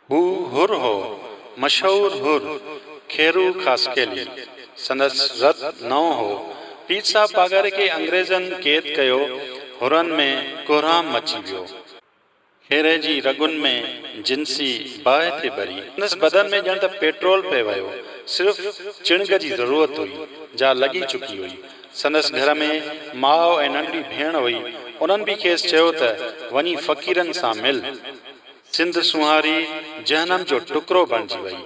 हू हुर हो, मशहूर हुर खेरू खासकेली। संदस रत नओं हो। पीर साहब पागारे के अंग्रेजन कैद कयो। हुरन में कोहराम मची वियो। खेरे जी रगुन में जिनसी बाहि थे भरी। संदस बदन में ॼण त पेट्रोल पे वयो। सिर्फ चिणग जी ज़रूरत हुई, जा लगी चुकी हुई। संदस घर में माउ ऐं नंढड़ी भेण हुई। उन्हनि भी खेसि चयो त वञी फ़क़ीरनि सां मिल। सिंध सुहारी जहनम जो टुकड़ो बणिजी वई।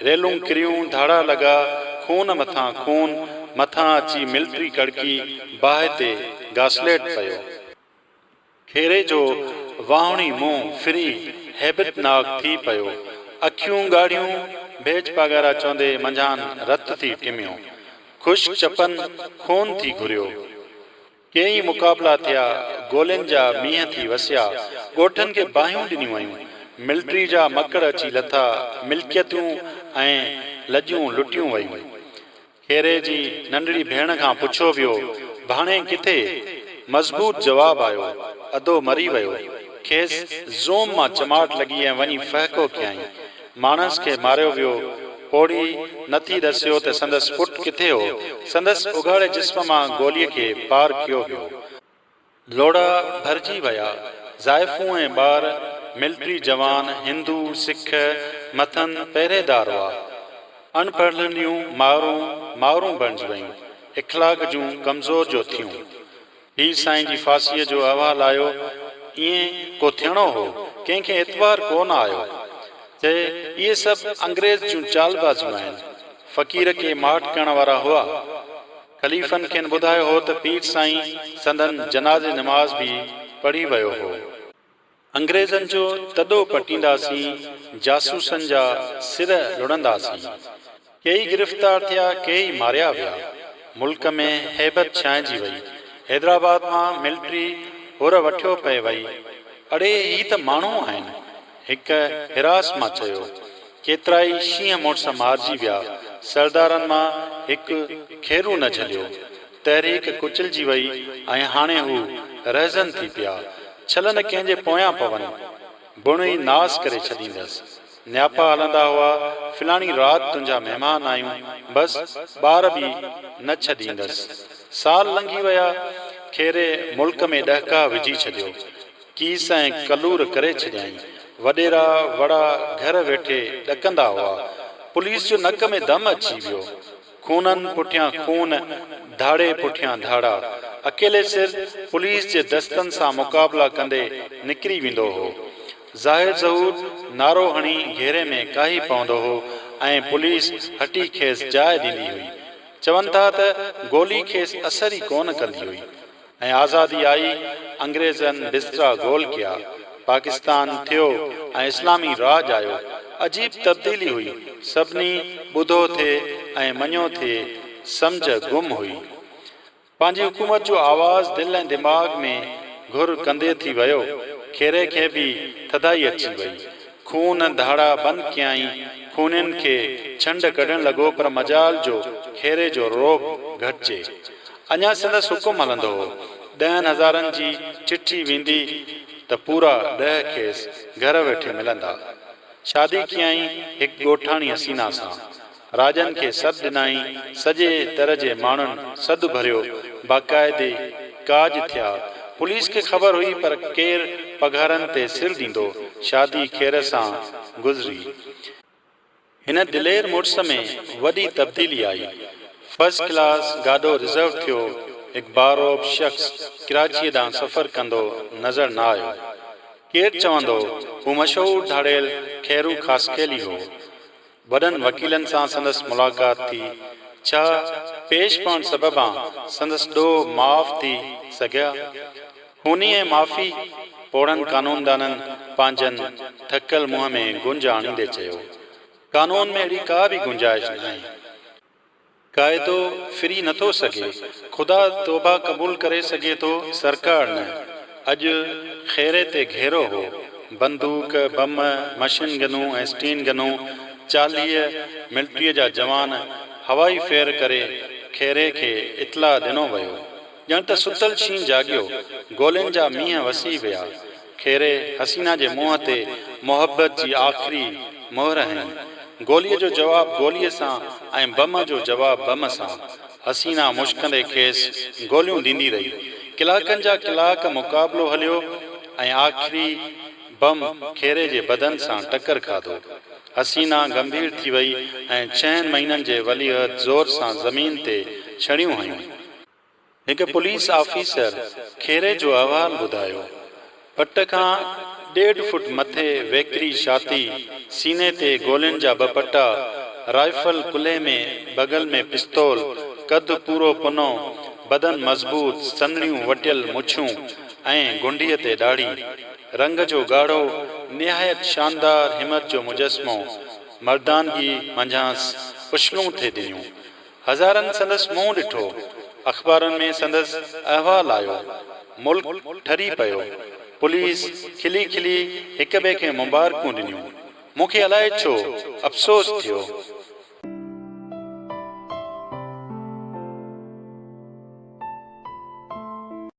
रेलूं किरियूं, धाड़ा लॻा, खून मथां खून, मथां अची मिलिट्री कड़की, बाहि ते घासलेट पियो। खेरे जो वाहणी मुंहुं फिरी हैबतनाक थी पियो। अखियूं ॻाढ़ियूं, भेज पगारा चवंदे मंझान रत थी टिमियो। ख़ुश्क चपन खून थी घुरियो। कई मुक़ाबला थिया, गोलियुनि जा मींहं थी वसिया। ॻोठनि खे बाहियूं ॾिनियूं वयूं। मिलिट्री जा मकड़ अची लथा, मिल्कियतूं ऐं लॼूं लुटियूं वयूं। खेरे जी नंढड़ी भेण खां पुछियो वियो, भाणे किथे? मज़बूत जवाब आयो, अधो मरी वियो। खेसि ज़ोम मां चमाट लॻी ऐं वञी फहको कयई। मानस खे मारियो वियो। पोड़ी नथी ॾसियो त संदसि पुटु किथे हो। संदसि उघाड़े जिस्म मां गोलीअ खे पार कयो वियो। लोड़ा भरिजी विया। ज़ाइफ़ूं ऐं ॿार, मिलिट्री जवान, हिंदू सिख मथनि पहिरेदार हुआ। अनपढ़ियलियूं मावरूं बणिजी वयूं। इख़लाक़ जूं कमज़ोर जो थियूं। पीर साईं जी फांसीअ जो अहवाल आयो। ईअं को थियणो हो, कंहिंखे एतवार कोन आयो। चए इहे सभु अंग्रेज़ जूं चालबाज़ियूं आहिनि। फ़क़ीर खे माठ करण वारा हुआ। ख़लीफ़नि खेनि ॿुधायो हो त पीर साईं संदन जनाज़े नमाज़ बि पढ़ी वियो हो। अंग्रेज़नि जो तॾो पटींदासीं, जासूसनि जा सिर लुड़ंदासीं। कई गिरफ़्तार थिया, कई मारिया विया। मुल्क में हैबत छाइंजी वई। हैदराबाद मां मिलिट्री हुर वठियो पए वई। अड़े ही त माण्हू आहिनि, हिक हिरास मां चयो। केतिराई शींहं मुड़स मारिजी विया। सरदारनि मां हिकु खेरू न झलियो। तहरीक कुचलिजी वई ऐं हाणे हू रहज़न थी पिया। छल न कंहिंजे पोयां पवनि, बुणई नास करे छॾींदसि। न्यापा हलंदा हुआ, फिलाणी राति तुंहिंजा महिमान आयूं, बसि ॿार बि न छॾींदसि। साल लंघी विया। खेरे मुल्क में ॾहका विझी छॾियो। कीस ऐं कलूर करे छॾियईं। वॾेरा वड़ा घर वेठे ॾकंदा हुआ। पुलिस जो नक में दम अची वियो। खूननि पुठियां खून, धाड़े पुठियां धाड़ा। अकेले सिर पुलिस जे दस्तनि सां मुक़ाबला कंदे निकिरी वेंदो हो। ज़ाहिर ज़हूर नारो हणी घेरे में काही पवंदो हो ऐं पुलिस हटी खेसि जाइ ॾींदी हुई। चवनि था त गोली खेसि असर ई कोन कंदी हुई। ऐं आज़ादी आई, अंग्रेज़नि बिस्तरा गोल कया। पाकिस्तान थियो ऐं इस्लामी राज आयो। अजीब तब्दीली हुई। सभिनी ॿुधो थिए ऐं मञो थिए, सम्झ गुम हुई। पंहिंजी हुकूमत जो आवाज़ दिलि ऐं दिमाग़ में घुर कंदे थी वियो। खेरे खे बि थधाई अची वई। खून धाड़ा बंदि कयई। खूननि खे छंड कढणु लॻो, पर मजाल जो खेरे जो रोब घटिजे। अञा संदसि हुकुम हलंदो हो। 10,000 जी चिठी वेंदी त पूरा 10 खेसि घर वेठे मिलंदा। शादी कयई हिकु ॻोठाणी हसीना सां। राजन खे सॾु ॾिनई। सॼे दर जे माण्हुनि सॾु भरियो। बाक़ाइदे काज थिया। पुलिस खे ख़बर हुई, पर केरु पघारनि ते सिर ॾींदो। शादी खेर सां गुज़री। हिन दिलेर मुड़स में वॾी तब्दीली आई। फर्स्ट क्लास गाॾो रिज़र्व थियो। हिकु बारोब शख़्स कराची ॾांहुं सफ़र कंदो नज़र न आयो। केरु चवंदो हू मशहूर धाड़ेल खेरू खासकेली हो। वॾनि वकीलनि सां संदसि मुलाक़ात थी। छा पेश पवण सबबां संदसि ॾोह माफ़ थी सघिया? खूनी ऐं माफ़ी। पोड़नि कानूनदाननि पंहिंजनि थकल मुंहं में गुंज आणींदे चयो, कानून में अहिड़ी का बि गुंजाइश न आहे। क़ाइदो फिरी नथो सघे। ख़ुदा तौबा क़बूल करे सघे थो, सरकार न। अॼु खेरे ते घेरो हो। बंदूक, बम, मशीन गनूं ऐं स्टीन गनूं। 40 मिलिट्रीअ जा जवान हवाई फेर करे खेरे खे इतला ॾिनो वियो। ॼण त सुतल शींहुं जाॻियो। गोलियुनि जा मींहं वसी विया। खेरे हसीना जे मुंह ते मोहब्बत जी आखिरी मोहर हई। गोलीअ जो जवाब गोलीअ सां ऐं बम जो जवाब बम सां। हसीना मुश्कंदे खेसि गोलियूं ॾींदी रही। कलाकनि जा कलाक मुक़ाबिलो हलियो ऐं आख़िरी बम खेरे जे बदन सां टकर खाधो। हसीना गंभीर थी वई ऐं 6 महीननि जे वलीअत ज़ोर सां ज़मीन ते छड़ियूं हयूं। हिकु पुलिस ऑफिसर खेरे जो अहवालु ॿुधायो। पट खां 1.5 फुट मथे वेकिरी छाती, सीने ते गोलियुनि जा 2 पटा, राइफल कुल्हे में, बगल में पिस्तौल, कद पूरो पुनो, बदन मज़बूत, सनड़ियूं वटियल मुछूं ऐं गुंडीअ ते दाढ़ी, रंग जो गाढ़ो, निहायत शानदार हिम्मत जो मुजस्मो, मर्दानगी मंझांस उछलूं थे ॾिनियूं। हज़ारनि संदसि मुंहुं ॾिठो। अख़बारनि में संदसि अहवालु आयो। मुल्क ठरी पियो। पुलिस खिली खिली हिक ॿिए खे मुबारकूं ॾिनियूं। मूंखे अलाए छो अफ़सोस थियो